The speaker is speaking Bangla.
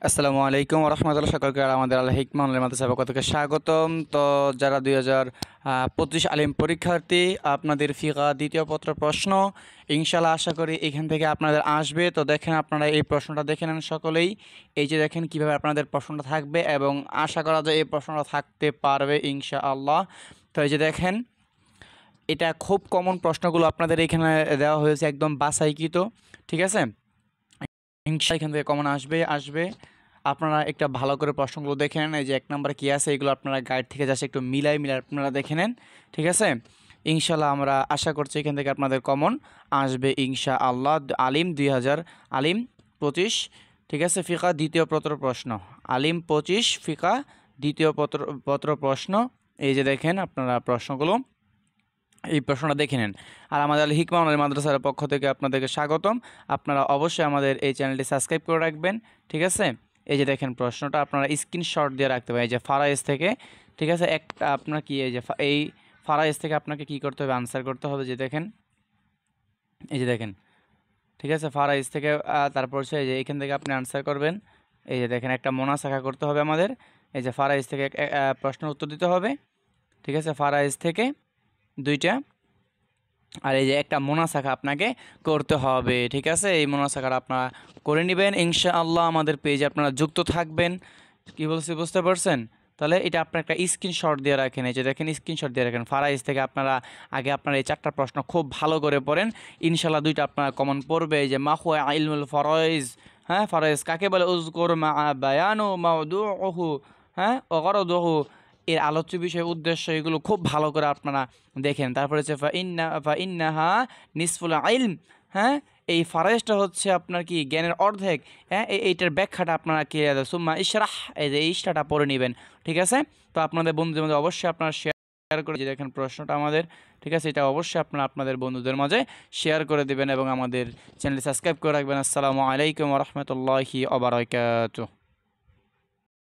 আসসালামু আলাইকুম রহমতুল্লাহ, সকলকে আমাদের আল হিকমা অনলাইন মাদ্রাসার পক্ষ থেকে স্বাগতম। তো যারা 2025 আলিম পরীক্ষার্থী, আপনাদের ফিকা দ্বিতীয় পত্র প্রশ্ন ইনশাল্লাহ আশা করি এখান থেকে আপনাদের আসবে। তো দেখেন, আপনারা এই প্রশ্নটা দেখে নেন সকলেই। এই যে দেখেন কিভাবে আপনাদের প্রশ্নটা থাকবে, এবং আশা করা যায় এই প্রশ্নটা থাকতে পারবে ইনশাআল্লাহ। তো এই যে দেখেন, এটা খুব কমন প্রশ্নগুলো আপনাদের এখানে দেওয়া হয়েছে, একদম বাছাইকৃত, ঠিক আছে। ইনশা এখান থেকে কমন আসবে। আপনারা একটা ভালো করে প্রশ্নগুলো দেখে নেন। এই যে 1 নম্বরে কী আছে, এগুলো আপনারা গাইড থেকে জাস্ট একটু মিলাই আপনারা দেখে নেন, ঠিক আছে। ইনশাল্লাহ আমরা আশা করছি এখান থেকে আপনাদের কমন আসবে ইনশাআল্লাহ। আলিম 25, ঠিক আছে, ফিকা দ্বিতীয় পত্র প্রশ্ন। আলিম 25 ফিকা দ্বিতীয় পত্র প্রশ্ন। এই যে দেখেন আপনারা প্রশ্নগুলো, এই প্রশ্নটা দেখে নেন। আর আমাদের আল হিকমা অনলাইন মাদ্রাসার পক্ষ থেকে আপনাদেরকে স্বাগতম। আপনারা অবশ্যই আমাদের এই চ্যানেলটি সাবস্ক্রাইব করে রাখবেন, ঠিক আছে। এই যে দেখেন প্রশ্নটা আপনারা স্ক্রিনশট দিয়ে রাখতে পারেন, এই যে ফারাইজ থেকে, ঠিক আছে। একটা আপনার কি এই যে এই ফারাইজ থেকে আপনাকে কি করতে হবে, আনসার করতে হবে। যে দেখেন, এই যে দেখেন, ঠিক আছে, ফারাইজ থেকে তারপর হচ্ছে এই যে এখান থেকে আপনি আনসার করবেন। এই যে দেখেন একটা মোনাসাখা করতে হবে আমাদের। এই যে ফারাইজ থেকে প্রশ্নের উত্তর দিতে হবে, ঠিক আছে। ফারাইজ থেকে 2টা, আর এই যে একটা মোনাসাখা আপনাকে করতে হবে, ঠিক আছে। এই মোনাসাখাটা আপনারা করে নেবেন ইনশাআল্লাহ। আমাদের পেজে আপনারা যুক্ত থাকবেন। কি বলছি বুঝতে পারছেন? তাহলে এটা আপনার একটা স্ক্রিনশট দিয়ে রাখেন। এই যে দেখেন স্ক্রিনশট দিয়ে রাখেন। ফারাইজ থেকে আপনারা আগে আপনারা এই 4টা প্রশ্ন খুব ভালো করে পড়েন, ইনশাআল্লাহ 2টা আপনারা কমন পড়বে। এই যে মা হুয়া ইলমুল ফারাইজ, হ্যাঁ, ফারাইজ কাকে বলে, উযকুর মা বায়ানু মাওদুউহু, হ্যাঁ, ও গরদুহু, এর আলোচ্য বিষয়, উদ্দেশ্য, এগুলো খুব ভালো করে আপনারা দেখেন। তারপরে হচ্ছে ফা ইন্নাহা নিসফুল ইলম, হ্যাঁ, এই ফারাইজটা হচ্ছে আপনার কি জ্ঞানের অর্ধেক, হ্যাঁ। এইটার ব্যাখ্যাটা আপনারা কি সুম্মা ইশরাহ, এই যে ইশরাটা পড়ে নেবেন, ঠিক আছে। তো আপনাদের বন্ধুদের মধ্যে অবশ্যই আপনারা শেয়ার করে, যে দেখেন প্রশ্নটা আমাদের, ঠিক আছে, এটা অবশ্যই আপনারা আপনাদের বন্ধুদের মাঝে শেয়ার করে দেবেন এবং আমাদের চ্যানেলটি সাবস্ক্রাইব করে রাখবেন। আসসালামু আলাইকুম ওয়া রাহমাতুল্লাহি ওয়া বারাকাতুহু।